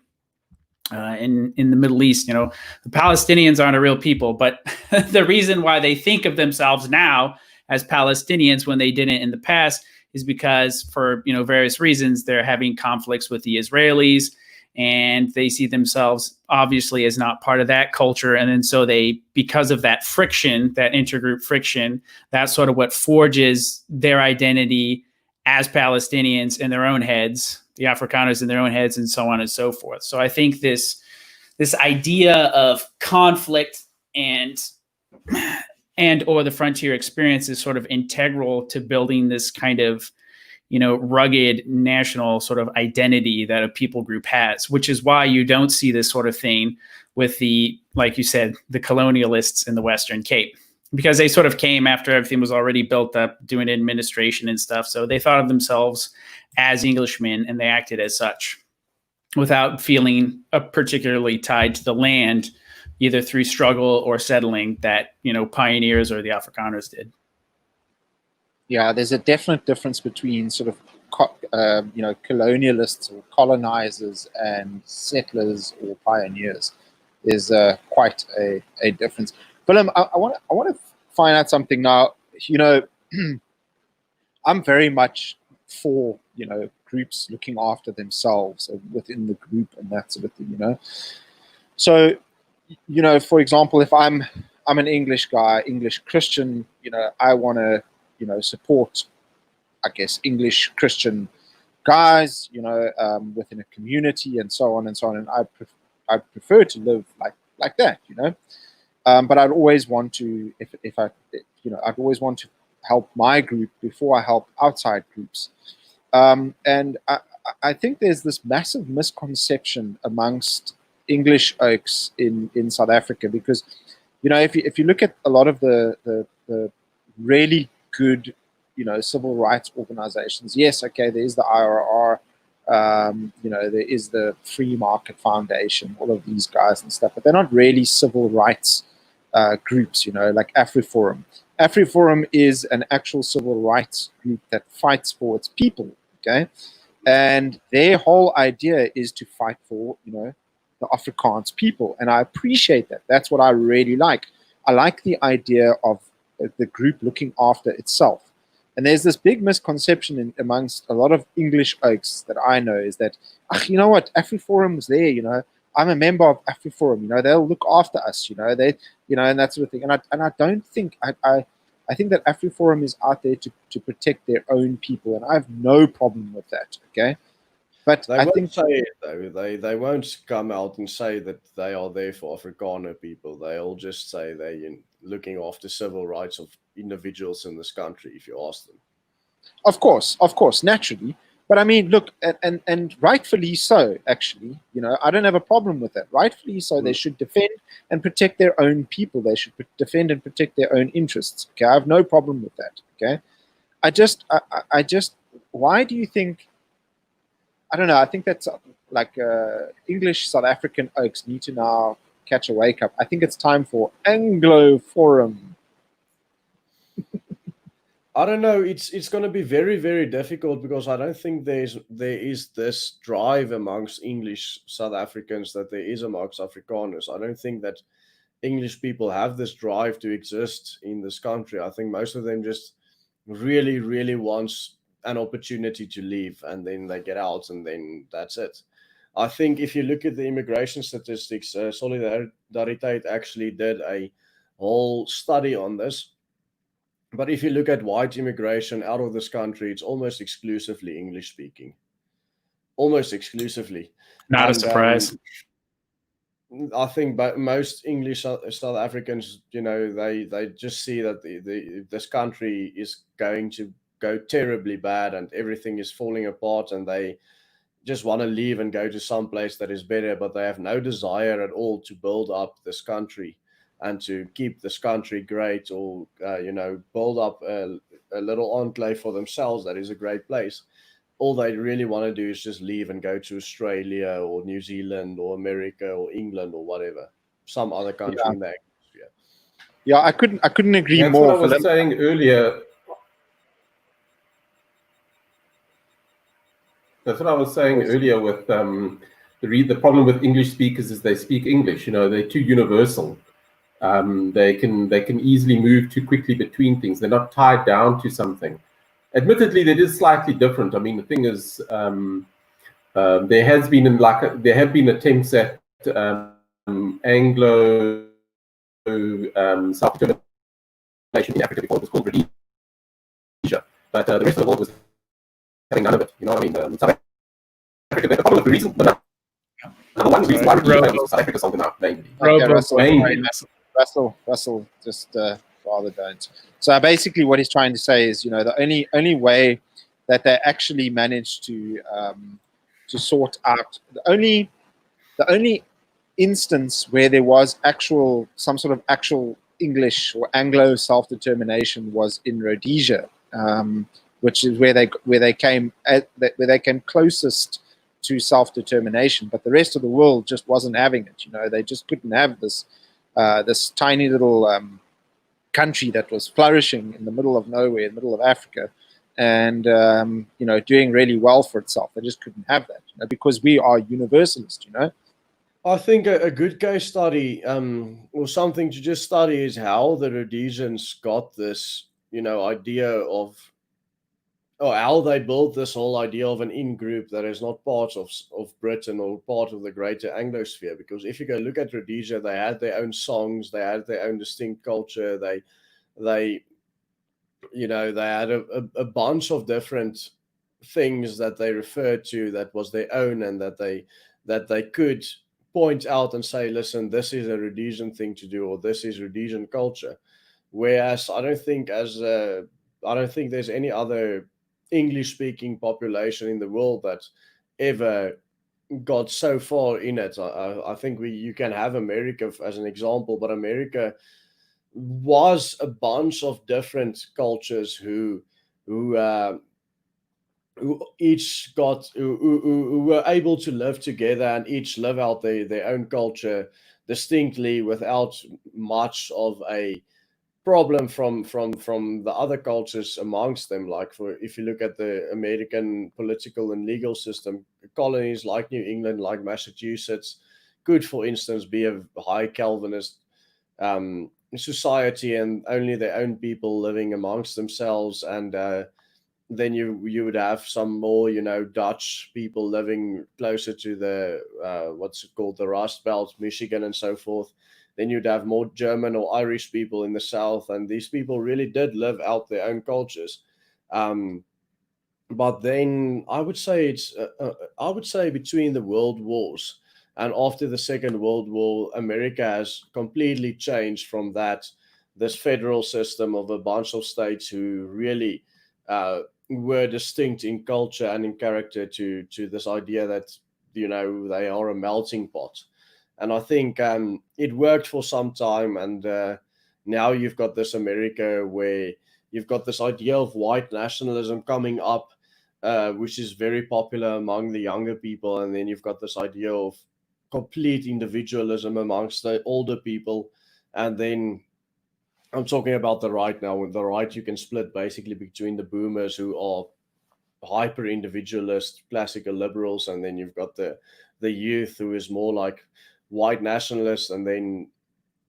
in the Middle East, the Palestinians aren't a real people, but the reason why they think of themselves now as Palestinians when they didn't in the past is because for various reasons they're having conflicts with the Israelis, and they see themselves obviously as not part of that culture. And then so because of that friction, that intergroup friction, that's sort of what forges their identity as Palestinians in their own heads, the Afrikaners in their own heads, and so on and so forth. So I think this this idea of conflict and or the frontier experience is sort of integral to building this kind of, rugged national sort of identity that a people group has, which is why you don't see this sort of thing with the, like you said, the colonialists in the Western Cape, because they sort of came after everything was already built up, doing administration and stuff. So they thought of themselves as Englishmen, and they acted as such without feeling particularly tied to the land, either through struggle or settling that, pioneers or the Afrikaners did. Yeah, there's a definite difference between sort of, colonialists or colonizers and settlers or pioneers. There's quite a difference. Willem, I want to find out something now. I'm very much for, groups looking after themselves within the group and that sort of thing, So, for example, if I'm an English guy, English Christian, I want to, support, I guess, English Christian guys, within a community and so on and so on. And I prefer to live like that, but I'd always want to, I'd always want to help my group before I help outside groups. And I think there's this massive misconception amongst English oaks in South Africa, because, if you look at a lot of the really good, civil rights organizations, yes, okay, there's the IRR, there is the Free Market Foundation, all of these guys and stuff, but they're not really civil rights groups, like AfriForum. AfriForum is an actual civil rights group that fights for its people, okay? And their whole idea is to fight for, the Afrikaans people. And I appreciate that. That's what I really like. I like the idea of the group looking after itself. And there's this big misconception amongst a lot of English oaks that I know, is that, you know what, AfriForum was there, I'm a member of AfriForum, they'll look after us, they, and that sort of thing. And I don't think, I think that AfriForum is out there to protect their own people, and I have no problem with that, okay? But They I won't think say it though. They won't come out and say that they are there for Afrikaner people. They'll just say they're looking after civil rights of individuals in this country, if you ask them. Of course, naturally. But I mean, look, and rightfully so, actually. I don't have a problem with that. Rightfully so, they should defend and protect their own people. They should defend and protect their own interests. Okay, I have no problem with that. Okay, I just, why do you think? I don't know. I think that's like English South African oaks need to now catch a wake up. I think it's time for Anglo Forum. I don't know. It's going to be very, very difficult, because I don't think there is this drive amongst English South Africans that there is amongst Afrikaners. I don't think that English people have this drive to exist in this country. I think most of them just really, really wants an opportunity to leave, and then they get out, and then that's it. I think if you look at the immigration statistics, Solidariteit actually did a whole study on this. But if you look at white immigration out of this country, it's almost exclusively English speaking. Almost exclusively. Not a surprise. I think most English South Africans, they just see that this country is going to go terribly bad and everything is falling apart, and they just want to leave and go to some place that is better, but they have no desire at all to build up this country and to keep this country great, or build up a little enclave for themselves that is a great place. All they really want to do is just leave and go to Australia or New Zealand or America or England or whatever, some other country in that atmosphere. Yeah, I couldn't agree That's more. what I was saying earlier. That's what I was saying earlier with the problem with English speakers is they speak English. They're too universal. They can easily move too quickly between things. They're not tied down to something. Admittedly, that is slightly different. I mean, the thing is, there have been attempts at Anglo self-determination in Africa before. It was called Rhodesia, but the rest of the world was having none of it. You know what I mean? South Africa, the problem with the reason, but otherwise, one reason why we Robo. South Africa song now, mainly. Okay, Robo- Russell, Mainly. Russell, just rather don't. So basically, what he's trying to say is, the only way that they actually managed to sort out the only instance where there was some sort of actual English or Anglo self-determination was in Rhodesia, which is where they came closest to self-determination. But the rest of the world just wasn't having it. They just couldn't have this tiny little country that was flourishing in the middle of nowhere, in the middle of Africa, and doing really well for itself. They just couldn't have that, because we are universalist. I think a good case study, or something to just study, is how the Rhodesians got this, idea of, or how they built this whole idea of an in-group that is not part of Britain or part of the greater Anglosphere. Because if you go look at Rhodesia, they had their own songs, they had their own distinct culture, they had a bunch of different things that they referred to that was their own, and that they could point out and say, listen, this is a Rhodesian thing to do, or this is Rhodesian culture. Whereas I don't think there's any other English-speaking population in the world that ever got so far in it. I think you can have America as an example, but America was a bunch of different cultures who each who were able to live together and each live out their own culture distinctly without much of a problem from the other cultures amongst them. Like, if you look at the American political and legal system, colonies like New England, like Massachusetts, could, for instance, be a high Calvinist society, and only their own people living amongst themselves, and then you would have some more, Dutch people living closer to the what's it called, the Rust Belt, Michigan, and so forth. Then you'd have more German or Irish people in the south, and these people really did live out their own cultures. But then I would say between the world wars and after the Second World War, America has completely changed from this federal system of a bunch of states who really were distinct in culture and in character to this idea that they are a melting pot. And I think it worked for some time, and now you've got this America where you've got this idea of white nationalism coming up, which is very popular among the younger people, and then you've got this idea of complete individualism amongst the older people. And then I'm talking about the right now. With the right, you can split basically between the boomers, who are hyper individualist, classical liberals, and then you've got the youth, who is more like white nationalists, and then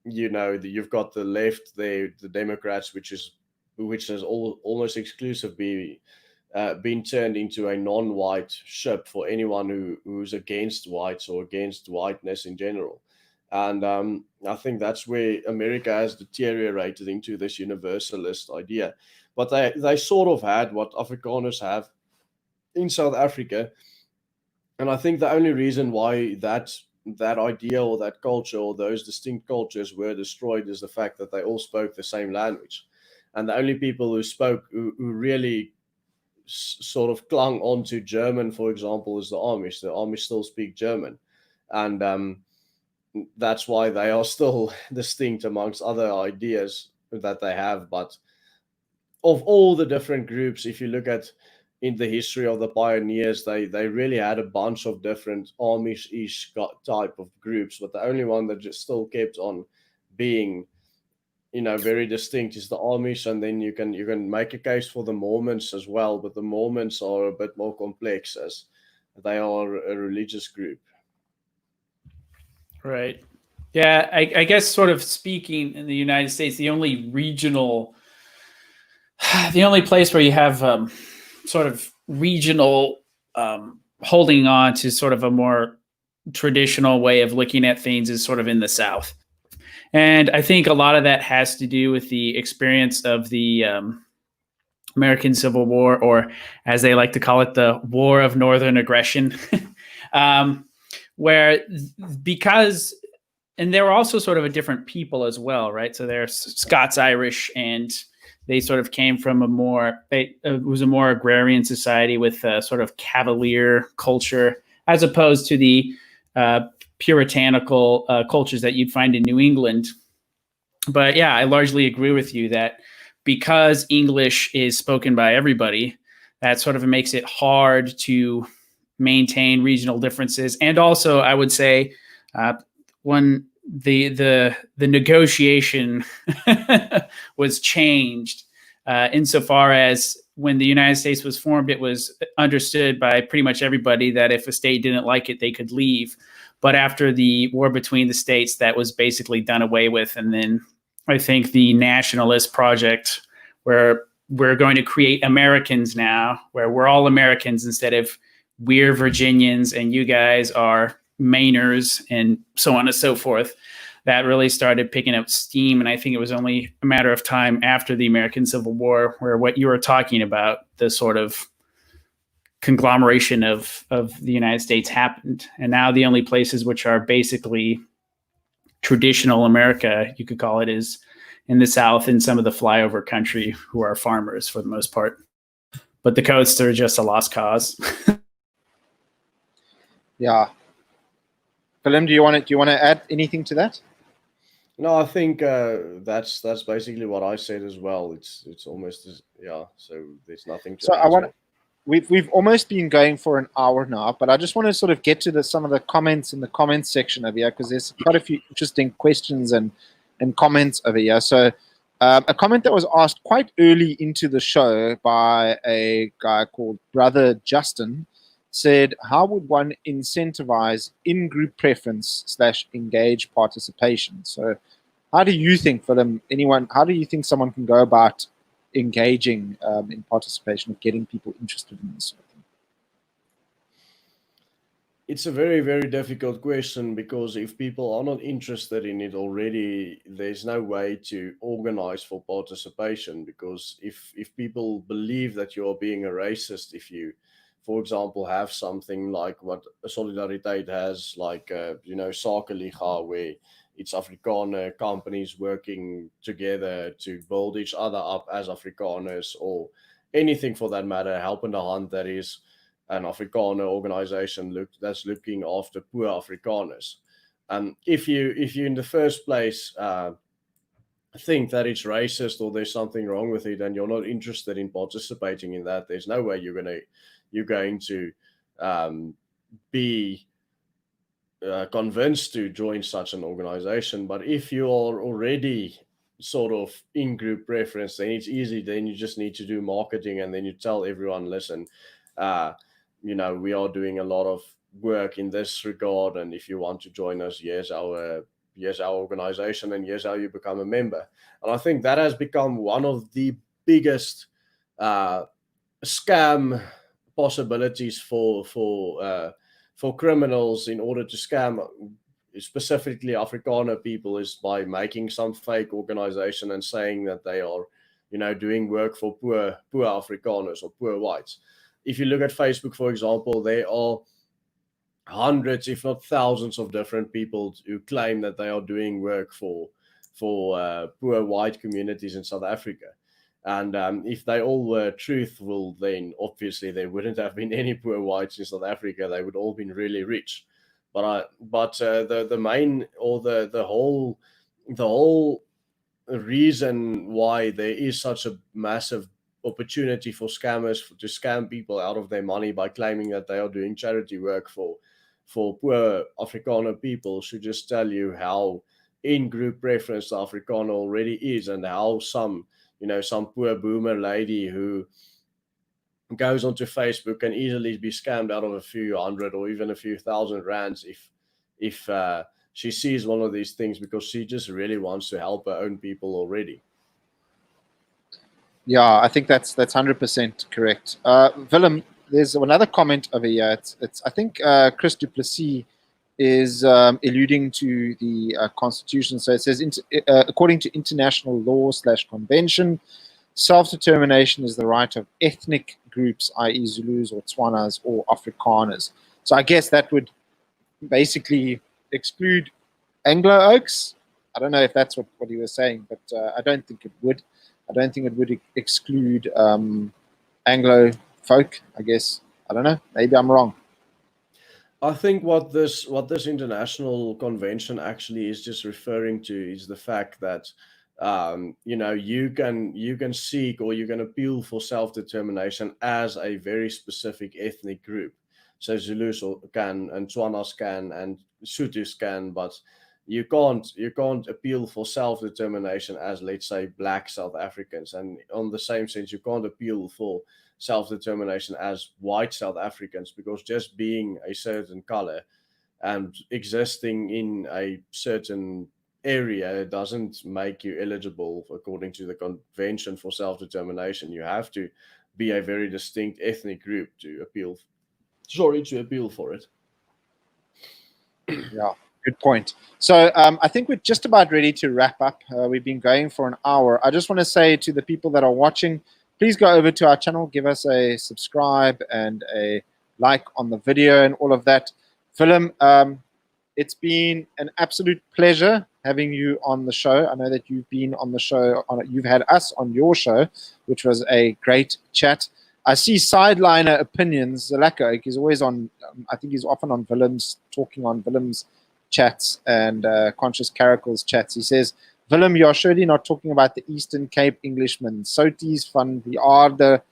you've got the left, the Democrats, which has almost exclusively been turned into a non-white ship for anyone who's against whites or against whiteness in general. And I think that's where America has deteriorated into this universalist idea. But they sort of had what Afrikaners have in South Africa. And I think the only reason why that idea or that culture or those distinct cultures were destroyed is the fact that they all spoke the same language. And the only people who really sort of clung onto German, for example, is the Amish. The Amish still speak German. And that's why they are still distinct amongst other ideas that they have. But of all the different groups, if you look at in the history of the pioneers, they really had a bunch of different Amish-ish type of groups, but the only one that just still kept on being, very distinct is the Amish. And then you can make a case for the Mormons as well, but the Mormons are a bit more complex as they are a religious group. Right. Yeah, I guess sort of speaking in the United States, the only place where you have sort of regional holding on to sort of a more traditional way of looking at things is sort of in the South. And I think a lot of that has to do with the experience of the American Civil War, or as they like to call it, the War of Northern Aggression, where because, and they were also sort of a different people as well, right? So they're Scots-Irish, and they sort of came from it was a more agrarian society with a sort of cavalier culture, as opposed to the puritanical cultures that you'd find in New England. But yeah, I largely agree with you that because English is spoken by everybody, that sort of makes it hard to maintain regional differences. And also, I would say, when the negotiation was changed, insofar as when the United States was formed, it was understood by pretty much everybody that if a state didn't like it, they could leave. But after the war between the states, that was basically done away with. And then I think the nationalist project, where we're going to create Americans now, where we're all Americans instead of we're Virginians and you guys are Mainers and so on and so forth, that really started picking up steam. And I think it was only a matter of time after the American Civil War where what you were talking about, the sort of conglomeration of the United States, happened. And now the only places which are basically traditional America, you could call it, is in the South and some of the flyover country who are farmers for the most part. But the coasts are just a lost cause. Yeah. Willem, do you want to add anything to that? No, I think that's basically what I said as well. It's almost so there's nothing to add. We've almost been going for an hour now, but I just want to sort of get to some of the comments in the comments section over here, because there's quite a few interesting questions and comments over here. So a comment that was asked quite early into the show by a guy called Brother Justin said, how would one incentivize in-group preference / engage participation? So how do you think, Willem, how do you think someone can go about engaging in participation, of getting people interested in this sort of thing? It's a very, very difficult question, because if people are not interested in it already, there's no way to organize for participation. Because if people believe that you're being a racist, if you, for example, have something like what Solidariteit has, like Sakeliga, where it's Afrikaner companies working together to build each other up as Afrikaners, or anything for that matter, Helpende Hand, that is an Afrikaner organization that's looking after poor Afrikaners. If you in the first place think that it's racist or there's something wrong with it, and you're not interested in participating in that, there's no way you're going to be convinced to join such an organization. But if you are already sort of in group preference, then it's easy. Then you just need to do marketing, and then you tell everyone, listen, we are doing a lot of work in this regard, and if you want to join us, here's our organization, and here's how you become a member. And I think that has become one of the biggest scam possibilities for criminals in order to scam specifically Afrikaner people, is by making some fake organization and saying that they are, doing work for poor Afrikaners or poor whites. If you look at Facebook, for example, there are hundreds, if not thousands, of different people who claim that they are doing work for poor white communities in South Africa. And if they all were truthful, then obviously there wouldn't have been any poor whites in South Africa. They would all been really rich. But the main, or the whole reason why there is such a massive opportunity for scammers to scam people out of their money by claiming that they are doing charity work for poor Afrikaner people should just tell you how in group preference the Afrikaner already is, and how some poor boomer lady who goes onto Facebook can easily be scammed out of a few hundred or even a few thousand rands if she sees one of these things, because she just really wants to help her own people already. Yeah, I think that's 100% correct. Willem, there's another comment over here. It's I think Chris Duplessis is alluding to the Constitution. So it says, according to international law / convention, self-determination is the right of ethnic groups, i.e. Zulus or Tswanas or Afrikaners. So I guess that would basically exclude Anglo Oaks. I don't know if that's what he was saying, but I don't think it would. I don't think it would exclude Anglo folk, I guess. I don't know. Maybe I'm wrong. I think what this international convention actually is just referring to is the fact that you can seek or you can appeal for self-determination as a very specific ethnic group. So Zulus can, and Tswanas can, and Sothis can, but you can't appeal for self-determination as, let's say, Black South Africans, and on the same sense you can't appeal for self-determination as white South Africans, because just being a certain color and existing in a certain area doesn't make you eligible according to the Convention for Self-Determination. You have to be a very distinct ethnic group to appeal for it. Yeah, good point. So I think we're just about ready to wrap up. We've been going for an hour. I just want to say to the people that are watching, please go over to our channel, give us a subscribe and a like on the video and all of that. Willem, it's been an absolute pleasure having you on the show. I know that you've been on the show, you've had us on your show, which was a great chat. I see Sideliner Opinions. Zalaka is always on, I think he's often on Willem's, talking on Willem's chats and Conscious Caracals chats. He says, Willem, you're surely not talking about the Eastern Cape Englishmen. Soties van die aarde,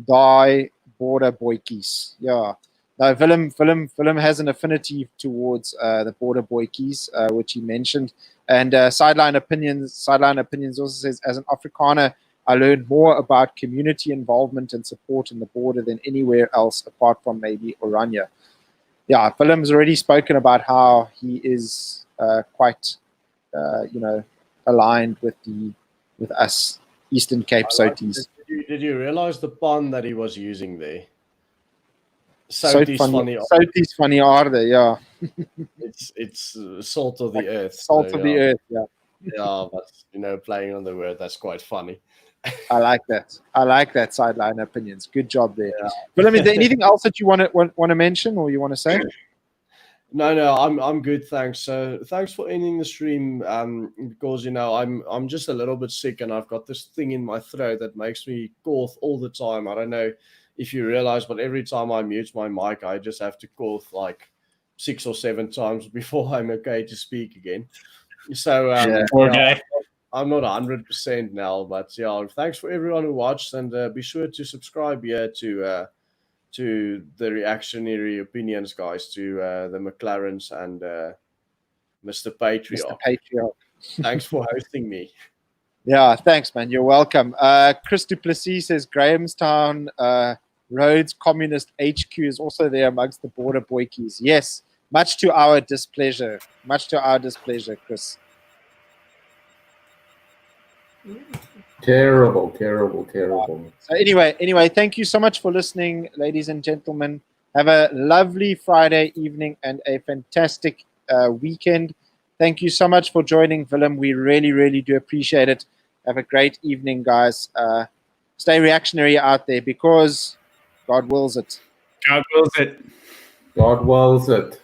die border boykies. Yeah. No, Willem has an affinity towards the border boykies, which he mentioned. And Sideline Opinions also says, as an Afrikaner, I learned more about community involvement and support in the border than anywhere else apart from maybe Oranje. Yeah, Willem's already spoken about how he is quite, aligned with us Eastern Cape Soties. Did you realize the pun that he was using there? Soties van die aarde, yeah. It's salt of the earth. Salt of the earth, yeah. Yeah, but playing on the word, that's quite funny. I like that Sideline Opinions. Good job there. Yeah. Willem, is there anything else that you want to mention or you want to say? No, I'm good, thanks. So thanks for ending the stream. Because I'm just a little bit sick and I've got this thing in my throat that makes me cough all the time. I don't know if you realize, but every time I mute my mic, I just have to cough like 6 or 7 times before I'm okay to speak again. So I'm not 100% now, but yeah, thanks for everyone who watched, and be sure to subscribe here to the Reactionary Opinions guys, to the McLarens and Mr. Patriarch. Thanks for hosting me. Yeah, thanks, man. You're welcome. Chris Duplessis says Grahamstown Rhodes Communist HQ is also there amongst the border boykies. Yes, much to our displeasure. Chris. Terrible. So anyway, thank you so much for listening, ladies and gentlemen. Have a lovely Friday evening and a fantastic weekend. Thank you so much for joining, Willem. We really, really do appreciate it. Have a great evening, guys. Stay reactionary out there because God wills it. God wills it. God wills it.